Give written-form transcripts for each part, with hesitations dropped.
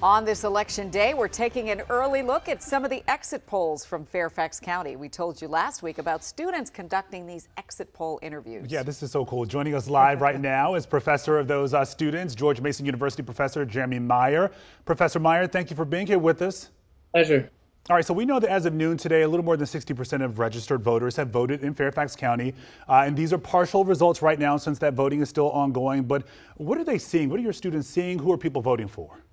On this election day, we're taking an early look at some of the exit polls from Fairfax County. We told you last week about students conducting these exit poll interviews. Yeah, this is so cool. Joining us live right now is professor of those students, George Mason University professor Jeremy Meyer. Professor Meyer, thank you for being here with us. Pleasure. All right, so we know that as of noon today, a little more than 60% of registered voters have voted in Fairfax County. And these are partial results right now since that voting is still ongoing. But what are they seeing? What are your students seeing? Who are people voting for?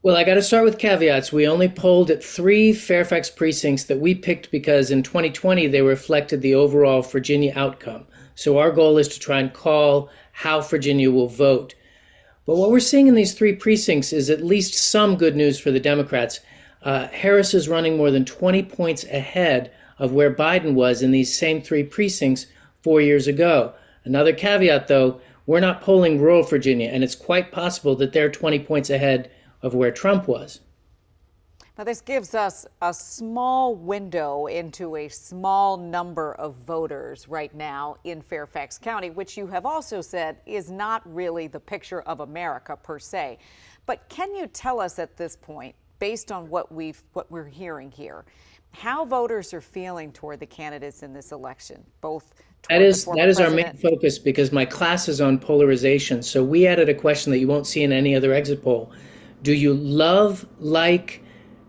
Well, I got to start with caveats. We only polled at 3 Fairfax precincts that we picked because in 2020 they reflected the overall Virginia outcome. So our goal is to try and call how Virginia will vote. But what we're seeing in these 3 precincts is at least some good news for the Democrats. Harris is running more than 20 points ahead of where Biden was in these same 3 precincts 4 years ago. Another caveat, though, we're not polling rural Virginia, and it's quite possible that they're 20 points ahead of where Trump was. Now, this gives us a small window into a small number of voters right now in Fairfax County, which you have also said is not really the picture of America per se. But can you tell us at this point, based on what we're hearing here, how voters are feeling toward the candidates in this election, both that is our main focus, because my class is on polarization. So we added a question that you won't see in any other exit poll. Do you love, like,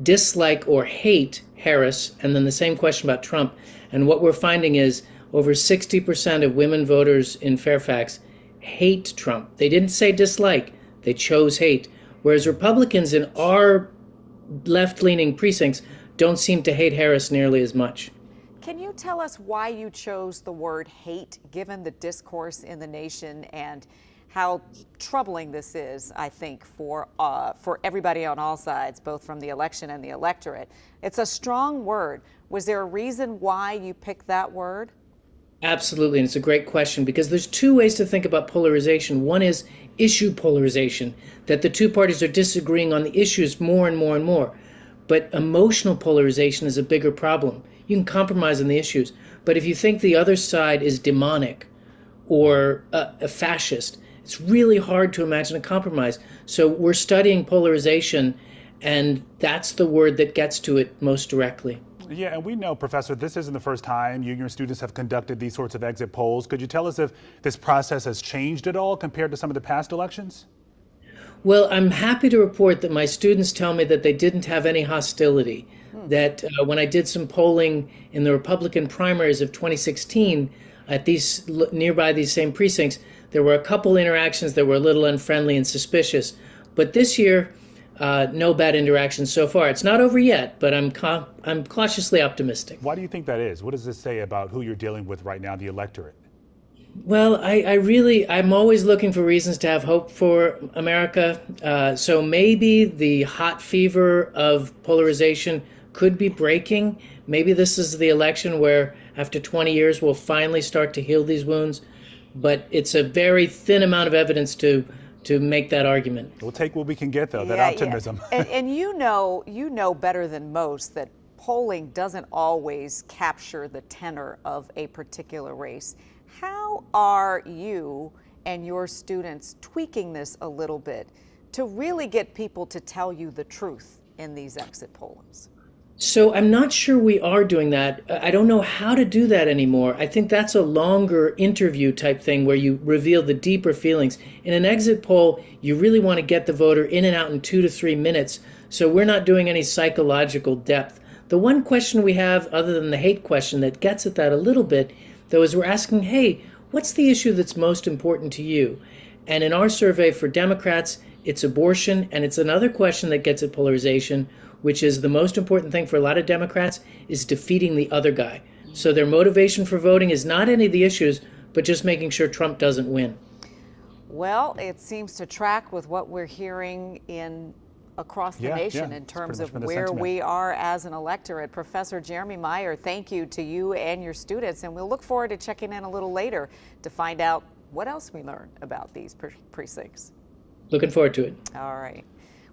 dislike, or hate Harris? And then the same question about Trump. And what we're finding is over 60% of women voters in Fairfax hate Trump. They didn't say dislike, they chose hate. Whereas Republicans in our left-leaning precincts don't seem to hate Harris nearly as much. Can you tell us why you chose the word hate, given the discourse in the nation and how troubling this is, I think, for everybody on all sides, both from the election and the electorate? It's a strong word. Was there a reason why you picked that word? Absolutely, and it's a great question, because there's 2 ways to think about polarization. One is issue polarization, that the 2 parties are disagreeing on the issues more and more and more. But emotional polarization is a bigger problem. You can compromise on the issues, but if you think the other side is demonic or a fascist, it's really hard to imagine a compromise. So we're studying polarization, and that's the word that gets to it most directly. Yeah, and we know, Professor, this isn't the first time you and your students have conducted these sorts of exit polls. Could you tell us if this process has changed at all compared to some of the past elections? Well, I'm happy to report that my students tell me that they didn't have any hostility, that when I did some polling in the Republican primaries of 2016 at these nearby these same precincts, there were a couple interactions that were a little unfriendly and suspicious. But this year, no bad interactions so far. It's not over yet, but I'm cautiously optimistic. Why do you think that is? What does this say about who you're dealing with right now, the electorate? Well, I'm always looking for reasons to have hope for America. So maybe the hot fever of polarization could be breaking. Maybe this is the election where after 20 years we'll finally start to heal these wounds. But it's a very thin amount of evidence to make that argument. We'll take what we can get, though, that optimism. Yeah. And you know better than most that polling doesn't always capture the tenor of a particular race. How are you and your students tweaking this a little bit to really get people to tell you the truth in these exit polls? So I'm not sure we are doing that. I don't know how to do that anymore. I think that's a longer interview type thing where you reveal the deeper feelings. In an exit poll, you really want to get the voter in and out in 2 to 3 minutes. So we're not doing any psychological depth. The one question we have, other than the hate question, that gets at that a little bit, though, is we're asking, hey, what's the issue that's most important to you? And in our survey for Democrats, it's abortion, and it's another question that gets at polarization, which is the most important thing for a lot of Democrats is defeating the other guy. So their motivation for voting is not any of the issues, but just making sure Trump doesn't win. Well, it seems to track with what we're hearing across the nation in terms of where we are as an electorate. Professor Jeremy Meyer, thank you to you and your students, and we'll look forward to checking in a little later to find out what else we learn about these precincts. Looking forward to it. All right.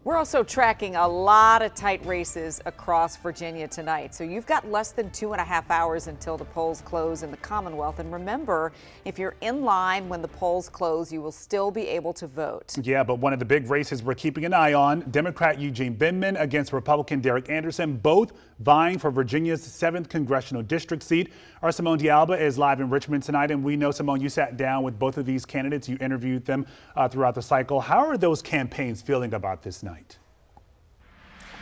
We're also tracking a lot of tight races across Virginia tonight. So you've got less than 2.5 hours until the polls close in the Commonwealth. And remember, if you're in line when the polls close, you will still be able to vote. Yeah, but one of the big races we're keeping an eye on, Democrat Eugene Vindman against Republican Derek Anderson, both vying for Virginia's 7th congressional district seat. Our Simone D'Alba is live in Richmond tonight. And we know, Simone, you sat down with both of these candidates. You interviewed them throughout the cycle. How are those campaigns feeling about this night?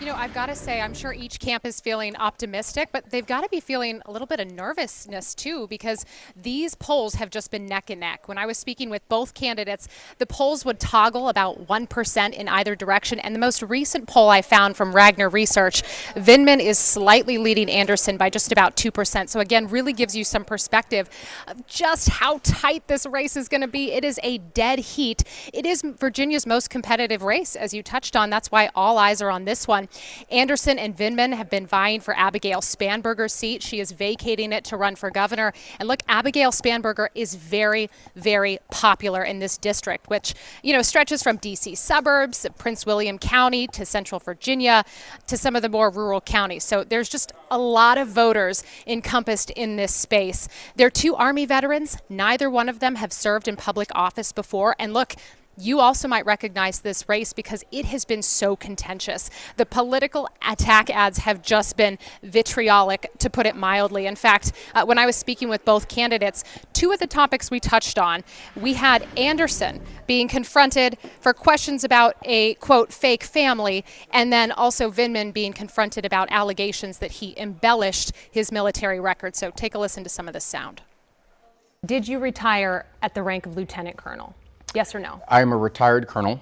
You know, I've got to say, I'm sure each camp is feeling optimistic, but they've got to be feeling a little bit of nervousness too, because these polls have just been neck and neck. When I was speaking with both candidates, the polls would toggle about 1% in either direction. And the most recent poll I found from Ragnar Research, Vindman is slightly leading Anderson by just about 2%. So again, really gives you some perspective of just how tight this race is going to be. It is a dead heat. It is Virginia's most competitive race, as you touched on. That's why all eyes are on this one. Anderson and Vindman have been vying for Abigail Spanberger's seat. She is vacating it to run for governor. And look, Abigail Spanberger is very, very popular in this district, which, you know, stretches from D.C. suburbs, Prince William County to Central Virginia to some of the more rural counties. So there's just a lot of voters encompassed in this space. They're two Army veterans. Neither one of them have served in public office before. And look, you also might recognize this race because it has been so contentious. The political attack ads have just been vitriolic, to put it mildly. In fact, when I was speaking with both candidates, two of the topics we touched on, we had Anderson being confronted for questions about a, quote, fake family, and then also Vindman being confronted about allegations that he embellished his military record. So take a listen to some of this sound. Did you retire at the rank of lieutenant colonel? Yes or no? I'm a retired colonel,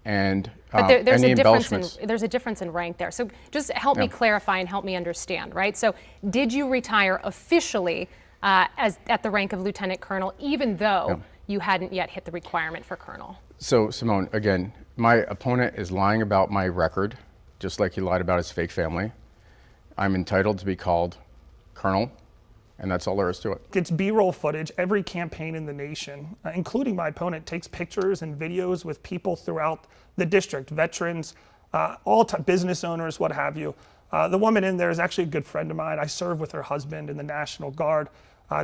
and but there's a difference in rank there. So just help me Yeah. clarify and help me understand, right? So did you retire officially as at the rank of lieutenant colonel, even though you hadn't yet hit the requirement for colonel? So Simone, again, my opponent is lying about my record, just like he lied about his fake family. I'm entitled to be called colonel, and that's all there is to it. It's B-roll footage. Every campaign in the nation, including my opponent, takes pictures and videos with people throughout the district, veterans, business owners, what have you. The woman in there is actually a good friend of mine. I served with her husband in the National Guard.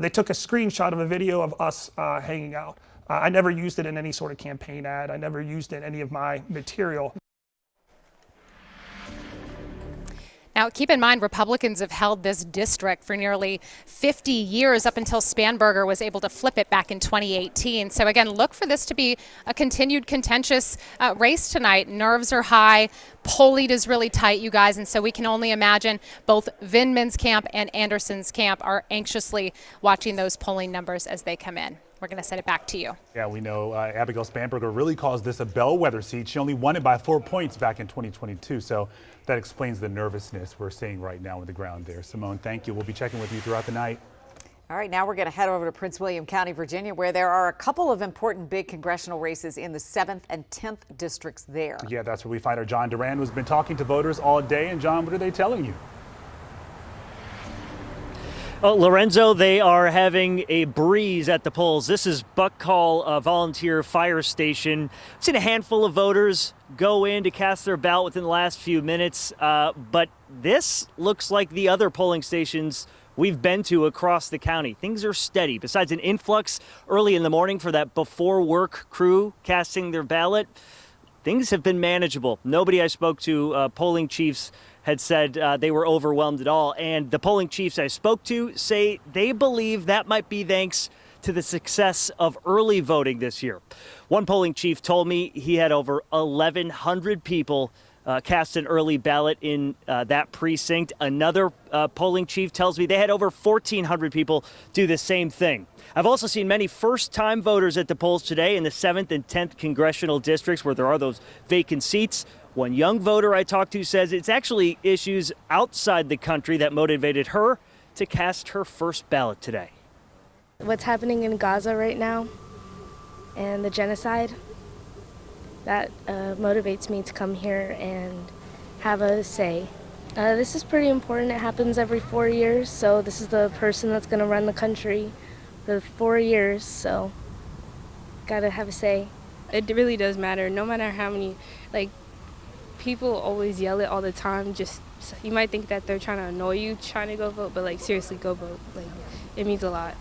They took a screenshot of a video of us hanging out. I never used it in any sort of campaign ad. I never used it in any of my material. Now, keep in mind, Republicans have held this district for nearly 50 years up until Spanberger was able to flip it back in 2018. So again, look for this to be a continued contentious race tonight. Nerves are high. Polling is really tight, you guys. And so we can only imagine both Vindman's camp and Anderson's camp are anxiously watching those polling numbers as they come in. We're going to send it back to you. Yeah, we know Abigail Spanberger really calls this a bellwether seat. She only won it by 4 points back in 2022. So that explains the nervousness we're seeing right now on the ground there. Simone, thank you. We'll be checking with you throughout the night. All right, now we're going to head over to Prince William County, Virginia, where there are a couple of important big congressional races in the 7th and 10th districts there. Yeah, that's where we find our John Duran, who's been talking to voters all day. And John, what are they telling you? Oh, Lorenzo, they are having a breeze at the polls. This is Buck Hall, a volunteer fire station. I've seen a handful of voters go in to cast their ballot within the last few minutes, but this looks like the other polling stations we've been to across the county. Things are steady. Besides an influx early in the morning for that before work crew casting their ballot, things have been manageable. Nobody I spoke to, polling chiefs, had said they were overwhelmed at all. And the polling chiefs I spoke to say they believe that might be thanks to the success of early voting this year. One polling chief told me he had over 1,100 people cast an early ballot in that precinct. Another polling chief tells me they had over 1,400 people do the same thing. I've also seen many first-time voters at the polls today in the 7th and 10th congressional districts where there are those vacant seats. One young voter I talked to says it's actually issues outside the country that motivated her to cast her first ballot today. What's happening in Gaza right now and the genocide, that motivates me to come here and have a say. This is pretty important. It happens every 4 years, so this is the person that's going to run the country for 4 years, so gotta have a say. It really does matter, no matter how many, people always yell it all the time. Just you might think that they're trying to annoy you trying to go vote, but like seriously, go vote. Like it means a lot.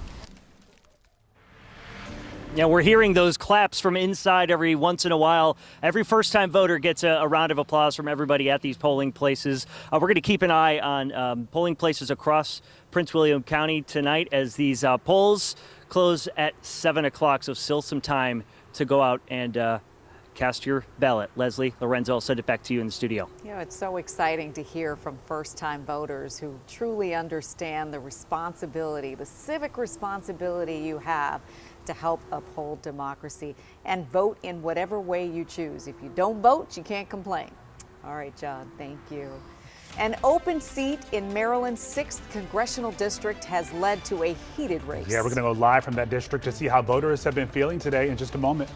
Yeah, we're hearing those claps from inside every once in a while. Every first-time voter gets a round of applause from everybody at these polling places. We're going to keep an eye on polling places across Prince William County tonight as these polls close at 7 o'clock, so still some time to go out and cast your ballot. Leslie, Lorenzo, I'll send it back to you in the studio. You know, it's so exciting to hear from first-time voters who truly understand the responsibility, the civic responsibility you have to help uphold democracy and vote in whatever way you choose. If you don't vote, you can't complain. All right, John, thank you. An open seat in Maryland's 6th congressional district has led to a heated race. Yeah, we're going to go live from that district to see how voters have been feeling today in just a moment.